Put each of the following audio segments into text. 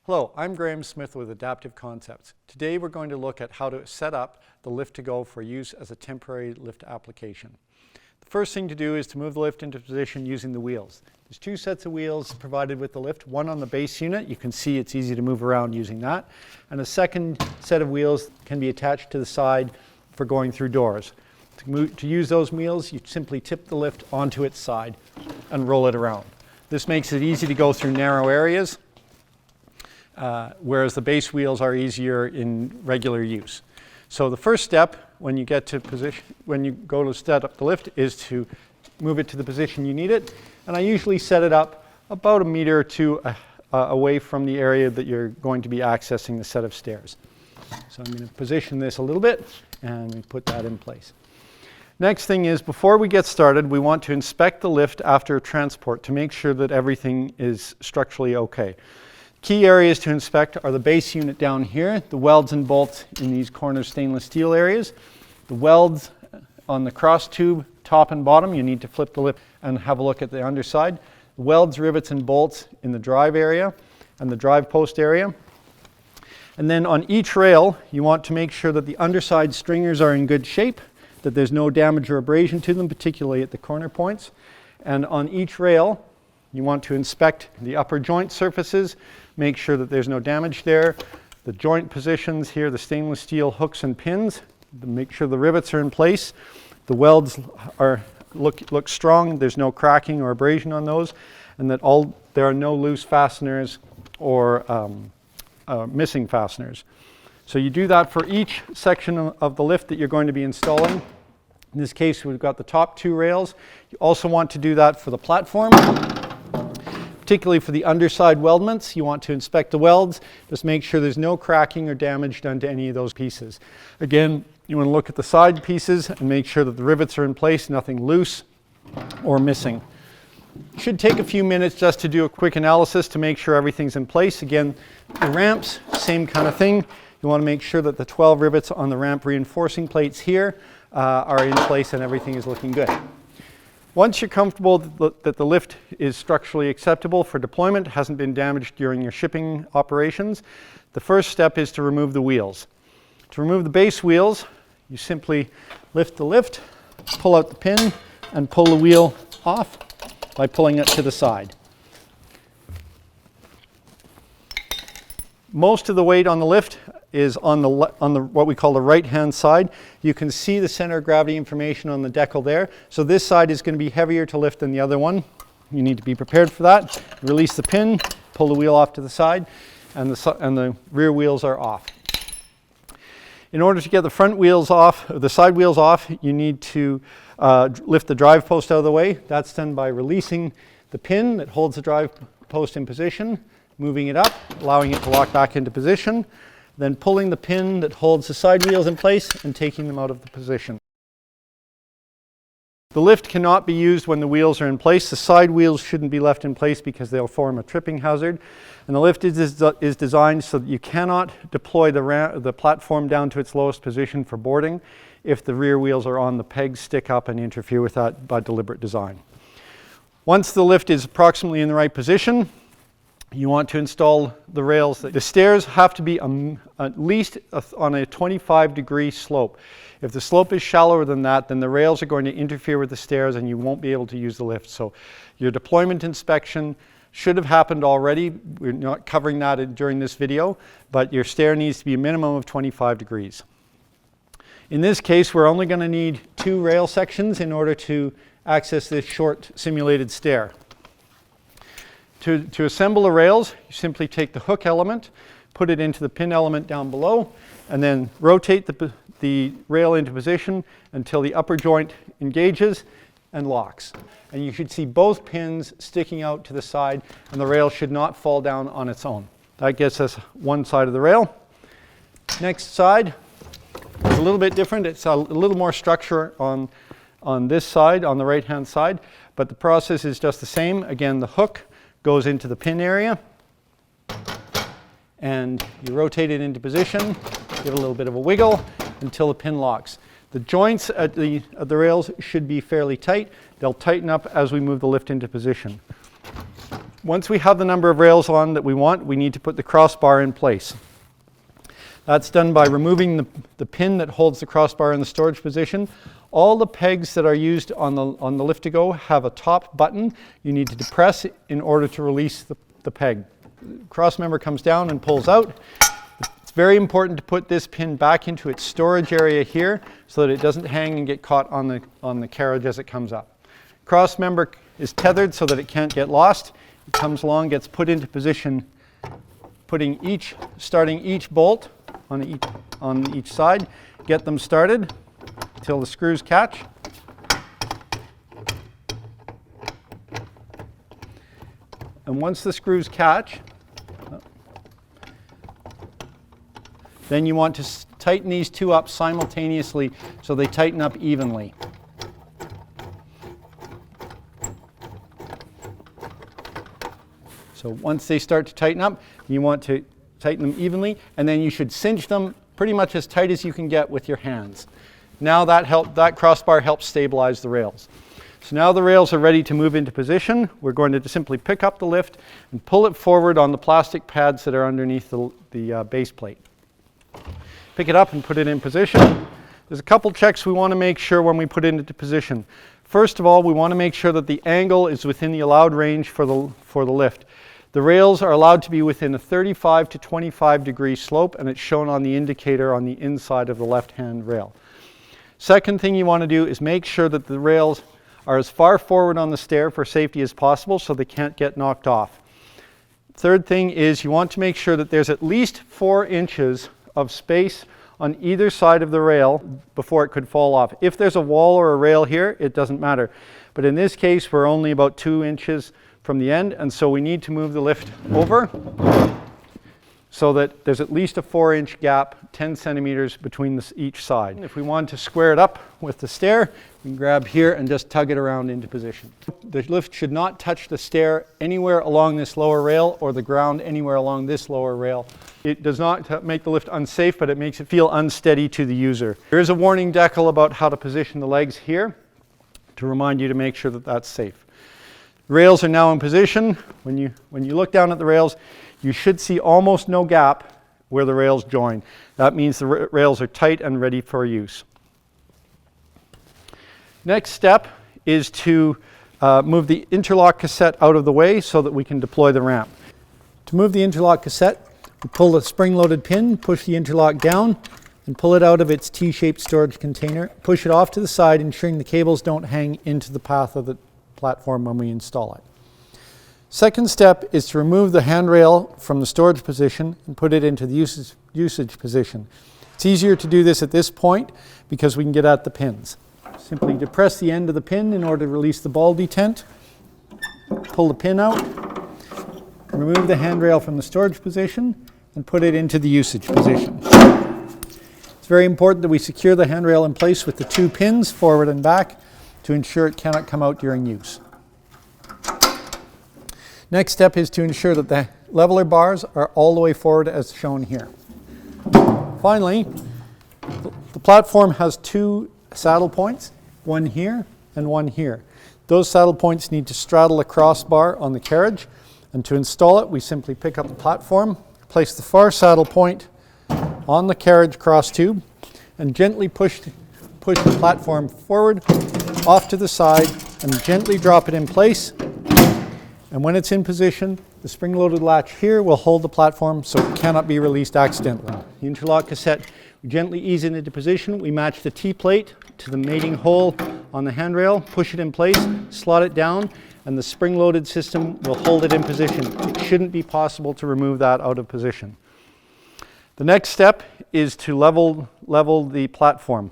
Hello, I'm Graham Smith with Adaptive Concepts. Today we're going to look at how to set up the Lift2Go for use as a temporary lift application. The first thing to do is to move the lift into position using the wheels. There's two sets of wheels provided with the lift, one on the base unit. You can see it's easy to move around using that. And a second set of wheels can be attached to the side for going through doors. To use those wheels, you simply tip the lift onto its side and roll it around. This makes it easy to go through narrow areas, whereas the base wheels are easier in regular use. So the first step when you get to position, when you go to set up the lift, is to move it to the position you need it. And I usually set it up about a meter or two away from the area that you're going to be accessing the set of stairs. So I'm going to position this a little bit and we put that in place. Next thing is, before we get started, we want to inspect the lift after transport to make sure that everything is structurally okay. Key areas to inspect are the base unit down here, the welds and bolts in these corner stainless steel areas, the welds on the cross tube top and bottom. You need to flip the lift and have a look at the underside. Welds, rivets and bolts in the drive area and the drive post area. And then on each rail, you want to make sure that the underside stringers are in good shape, that there's no damage or abrasion to them, particularly at the corner points. And on each rail, you want to inspect the upper joint surfaces, make sure that there's no damage there. The joint positions here, the stainless steel hooks and pins, make sure the rivets are in place. The welds look strong, there's no cracking or abrasion on those, and that there are no loose fasteners or missing fasteners. So you do that for each section of the lift that you're going to be installing. In this case, we've got the top two rails. You also want to do that for the platform. Particularly for the underside weldments, you want to inspect the welds. Just make sure there's no cracking or damage done to any of those pieces. Again, you want to look at the side pieces and make sure that the rivets are in place, nothing loose or missing. It should take a few minutes just to do a quick analysis to make sure everything's in place. Again, the ramps, same kind of thing. You want to make sure that the 12 rivets on the ramp reinforcing plates here are in place and everything is looking good. Once you're comfortable that the lift is structurally acceptable for deployment, hasn't been damaged during your shipping operations, the first step is to remove the wheels. To remove the base wheels, you simply lift the lift, pull out the pin, and pull the wheel off by pulling it to the side. Most of the weight on the lift is on the what we call the right-hand side. You can see the center of gravity information on the decal there. So this side is going to be heavier to lift than the other one. You need to be prepared for that. Release the pin, pull the wheel off to the side, and the rear wheels are off. In order to get the front wheels off, the side wheels off, you need to lift the drive post out of the way. That's done by releasing the pin that holds the drive post in position, moving it up, allowing it to lock back into position, then pulling the pin that holds the side wheels in place and taking them out of the position. The lift cannot be used when the wheels are in place. The side wheels shouldn't be left in place because they'll form a tripping hazard. And the lift is designed so that you cannot deploy the platform down to its lowest position for boarding if the rear wheels are on the pegs, stick up and interfere with that by deliberate design. Once the lift is approximately in the right position, you want to install the rails. The stairs have to be at least on a 25-degree slope. If the slope is shallower than that, then the rails are going to interfere with the stairs and you won't be able to use the lift. So your deployment inspection should have happened already. We're not covering that during this video, but your stair needs to be a minimum of 25 degrees. In this case, we're only going to need 2 rail sections in order to access this short simulated stair. To assemble the rails, you simply take the hook element, put it into the pin element down below, and then rotate the rail into position until the upper joint engages and locks. And you should see both pins sticking out to the side, and the rail should not fall down on its own. That gets us one side of the rail. Next side is a little bit different. It's a little more structure on this side, on the right-hand side, but the process is just the same. Again, the hook goes into the pin area and you rotate it into position, give it a little bit of a wiggle until the pin locks. The joints at the rails should be fairly tight. They'll tighten up as we move the lift into position. Once we have the number of rails on that we want, we need to put the crossbar in place. That's done by removing the pin that holds the crossbar in the storage position. All the pegs that are used on the Lift2Go have a top button you need to depress in order to release the peg. The cross member comes down and pulls out. It's very important to put this pin back into its storage area here so that it doesn't hang and get caught on the carriage as it comes up. Cross member is tethered so that it can't get lost. It comes along, gets put into position, starting each bolt on each side. Get them started until the screws catch. And once the screws catch, then you want to tighten these two up simultaneously so they tighten up evenly. So once they start to tighten up, you want to tighten them evenly, and then you should cinch them pretty much as tight as you can get with your hands. Now that crossbar helps stabilize the rails. So now the rails are ready to move into position. We're going to simply pick up the lift and pull it forward on the plastic pads that are underneath the base plate. Pick it up and put it in position. There's a couple checks we want to make sure when we put it into position. First of all, we want to make sure that the angle is within the allowed range for the lift. The rails are allowed to be within a 35 to 25 degree slope, and it's shown on the indicator on the inside of the left-hand rail. Second thing you want to do is make sure that the rails are as far forward on the stair for safety as possible so they can't get knocked off. Third thing is you want to make sure that there's at least 4 inches of space on either side of the rail before it could fall off. If there's a wall or a rail here, it doesn't matter. But in this case, we're only about 2 inches from the end, and so we need to move the lift over so that there's at least a 4-inch gap, 10 centimeters between each side. If we want to square it up with the stair, we can grab here and just tug it around into position. The lift should not touch the stair anywhere along this lower rail or the ground anywhere along this lower rail. It does not make the lift unsafe, but it makes it feel unsteady to the user. There is a warning decal about how to position the legs here to remind you to make sure that that's safe. The rails are now in position. When you look down at the rails, you should see almost no gap where the rails join. That means the rails are tight and ready for use. Next step is to move the interlock cassette out of the way so that we can deploy the ramp. To move the interlock cassette, we pull the spring-loaded pin, push the interlock down, and pull it out of its T-shaped storage container. Push it off to the side, ensuring the cables don't hang into the path of the platform when we install it. Second step is to remove the handrail from the storage position and put it into the usage position. It's easier to do this at this point because we can get at the pins. Simply depress the end of the pin in order to release the ball detent. Pull the pin out, remove the handrail from the storage position, and put it into the usage position. It's very important that we secure the handrail in place with the 2 pins forward and back to ensure it cannot come out during use. Next step is to ensure that the leveler bars are all the way forward as shown here. Finally, the platform has 2 saddle points, one here and one here. Those saddle points need to straddle a crossbar on the carriage, and to install it, we simply pick up the platform, place the far saddle point on the carriage cross tube, and gently push the platform forward, off to the side, and gently drop it in place. And when it's in position, the spring-loaded latch here will hold the platform so it cannot be released accidentally. The interlock cassette, we gently ease it into position. We match the T-plate to the mating hole on the handrail, push it in place, slot it down, and the spring-loaded system will hold it in position. It shouldn't be possible to remove that out of position. The next step is to level the platform.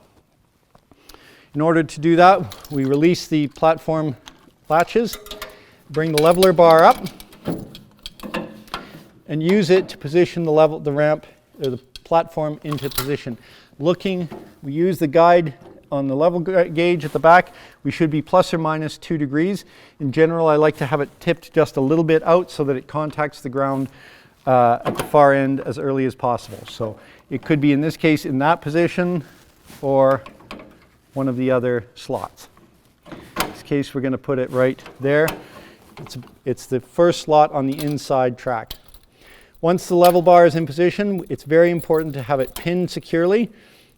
In order to do that, we release the platform latches, bring the leveler bar up, and use it to position the ramp or the platform into position. We use the guide on the level gauge at the back. We should be plus or minus 2 degrees. In general, I like to have it tipped just a little bit out so that it contacts the ground at the far end as early as possible. So it could be, in this case, in that position or one of the other slots. In this case, we're going to put it right there. It's the first slot on the inside track. Once the level bar is in position, it's very important to have it pinned securely.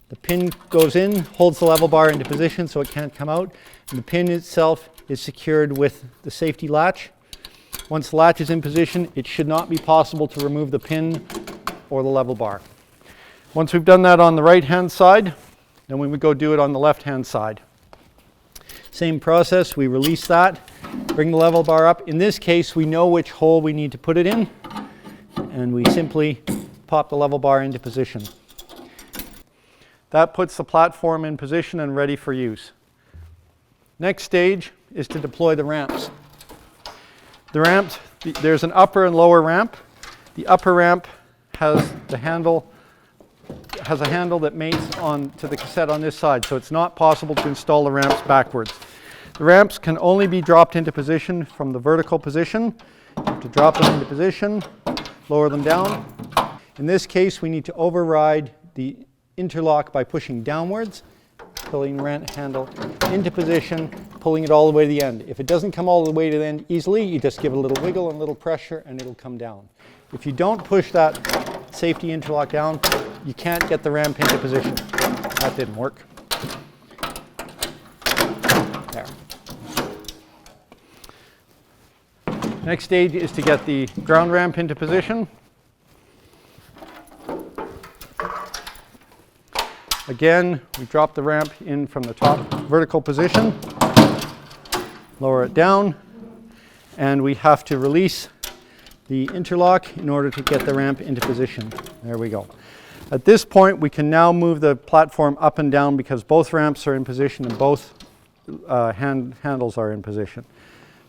The pin goes in, holds the level bar into position so it can't come out, and the pin itself is secured with the safety latch. Once the latch is in position, it should not be possible to remove the pin or the level bar. Once we've done that on the right-hand side, then we would go do it on the left-hand side. Same process, we release that, bring the level bar up. In this case, we know which hole we need to put it in, and we simply pop the level bar into position. That puts the platform in position and ready for use. Next stage is to deploy the ramps. The ramps, there's an upper and lower ramp. The upper ramp has a handle that mates onto the cassette on this side, so it's not possible to install the ramps backwards. The ramps can only be dropped into position from the vertical position. You have to drop them into position, lower them down. In this case, we need to override the interlock by pushing downwards, pulling the ramp handle into position, pulling it all the way to the end. If it doesn't come all the way to the end easily, you just give it a little wiggle and a little pressure and it'll come down. If you don't push that safety interlock down, you can't get the ramp into position. That didn't work. There. Next stage is to get the ground ramp into position. Again, we drop the ramp in from the top vertical position, lower it down, and we have to release the interlock in order to get the ramp into position. There we go. At this point, we can now move the platform up and down because both ramps are in position and both handles are in position.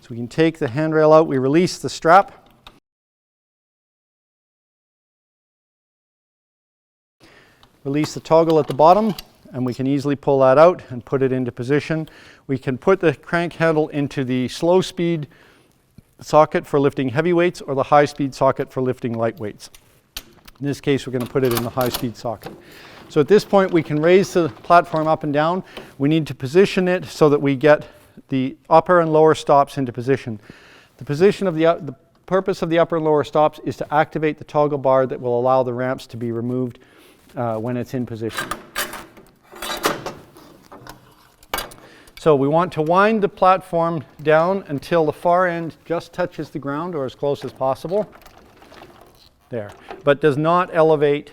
So we can take the handrail out, we release the strap. Release the toggle at the bottom, and we can easily pull that out and put it into position. We can put the crank handle into the slow speed socket for lifting heavy weights or the high speed socket for lifting light weights. In this case, we're going to put it in the high speed socket. So at this point, we can raise the platform up and down. We need to position it so that we get the upper and lower stops into position. The position of the purpose of the upper and lower stops is to activate the toggle bar that will allow the ramps to be removed when it's in position. So we want to wind the platform down until the far end just touches the ground or as close as possible. There. But does not elevate,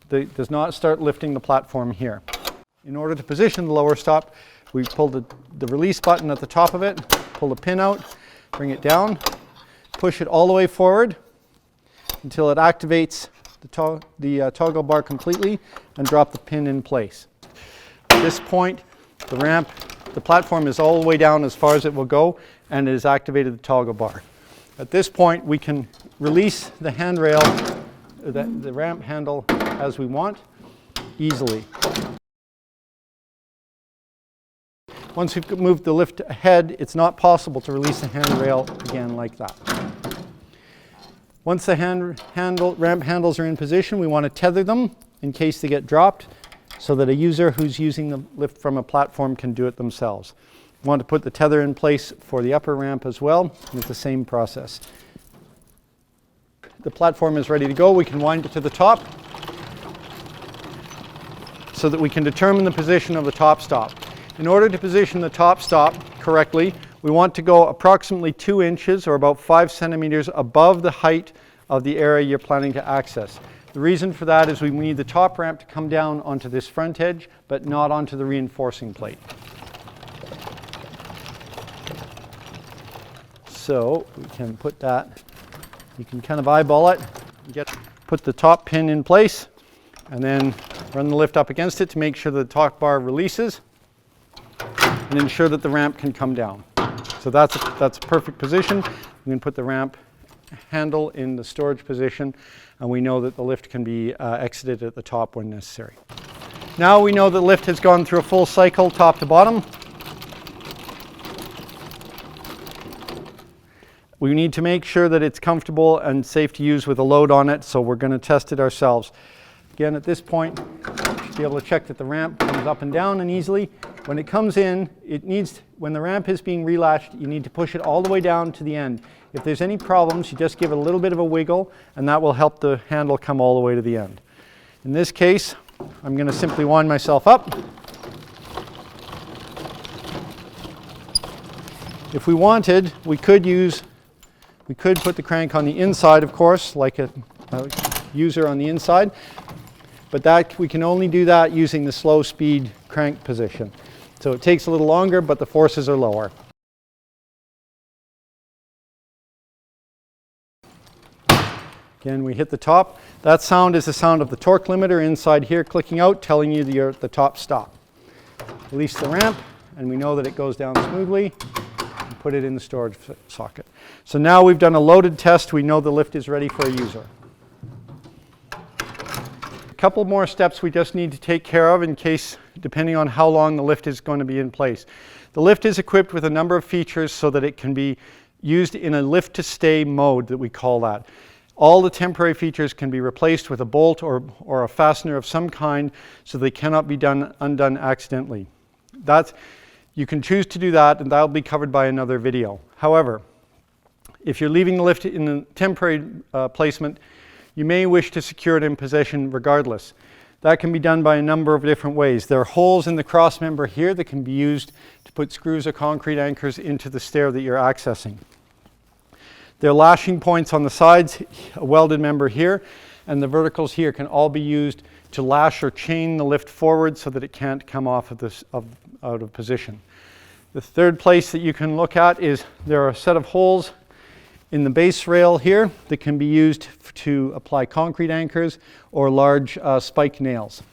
does not start lifting the platform here. In order to position the lower stop, we pull the release button at the top of it, pull the pin out, bring it down, push it all the way forward until it activates the toggle bar completely and drop the pin in place. At this point, the platform is all the way down as far as it will go, and it has activated the toggle bar. At this point, we can release the handrail, the ramp handle as we want, easily. Once we've moved the lift ahead, it's not possible to release the handrail again like that. Once the ramp handles are in position, we want to tether them in case they get dropped so that a user who's using the lift from a platform can do it themselves. We want to put the tether in place for the upper ramp as well, and it's the same process. The platform is ready to go. We can wind it to the top so that we can determine the position of the top stop. In order to position the top stop correctly, we want to go approximately 2 inches or about 5 centimeters above the height of the area you're planning to access. The reason for that is we need the top ramp to come down onto this front edge, but not onto the reinforcing plate. So we can put that, you can kind of eyeball it, put the top pin in place, and then run the lift up against it to make sure the top bar releases, and ensure that the ramp can come down. So that's a perfect position. We can put the ramp handle in the storage position, and we know that the lift can be exited at the top when necessary. Now we know the lift has gone through a full cycle top to bottom. We need to make sure that it's comfortable and safe to use with a load on it, so we're going to test it ourselves. Again, at this point, you should be able to check that the ramp comes up and down and easily. When it comes in, when the ramp is being relatched, you need to push it all the way down to the end. If there's any problems, you just give it a little bit of a wiggle, and that will help the handle come all the way to the end. In this case, I'm going to simply wind myself up. If we wanted, we could put the crank on the inside, of course, like a user on the inside, but that we can only do that using the slow speed crank position. So it takes a little longer, but the forces are lower. Again, we hit the top. That sound is the sound of the torque limiter inside here clicking out, telling you that you're at the top stop. Release the ramp, and we know that it goes down smoothly. And put it in the storage socket. So now we've done a loaded test. We know the lift is ready for a user. A couple more steps we just need to take care of in case, depending on how long the lift is going to be in place. The lift is equipped with a number of features so that it can be used in a lift to stay mode, that we call that. All the temporary features can be replaced with a bolt or a fastener of some kind, so they cannot be undone accidentally. You can choose to do that, and that'll be covered by another video. However, if you're leaving the lift in a temporary placement, you may wish to secure it in position regardless. That can be done by a number of different ways. There are holes in the cross member here that can be used to put screws or concrete anchors into the stair that you're accessing. There are lashing points on the sides, a welded member here, and the verticals here can all be used to lash or chain the lift forward so that it can't come off out of position. The third place that you can look at is there are a set of holes in the base rail here that can be used to apply concrete anchors or large spike nails.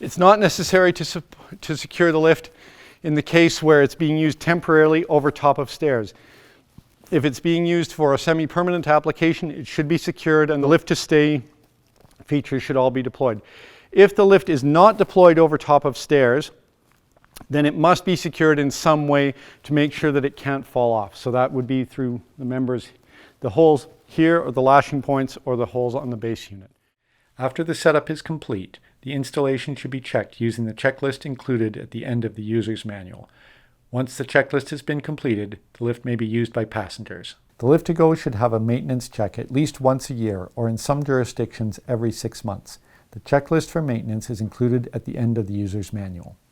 It's not necessary to secure the lift in the case where it's being used temporarily over top of stairs. If it's being used for a semi-permanent application, it should be secured, and the lift to stay features should all be deployed. If the lift is not deployed over top of stairs, then it must be secured in some way to make sure that it can't fall off. So that would be through the members, the holes here, or the lashing points, or the holes on the base unit. After the setup is complete, the installation should be checked using the checklist included at the end of the user's manual. Once the checklist has been completed, the lift may be used by passengers. The Lift2Go should have a maintenance check at least once a year, or in some jurisdictions every 6 months. The checklist for maintenance is included at the end of the user's manual.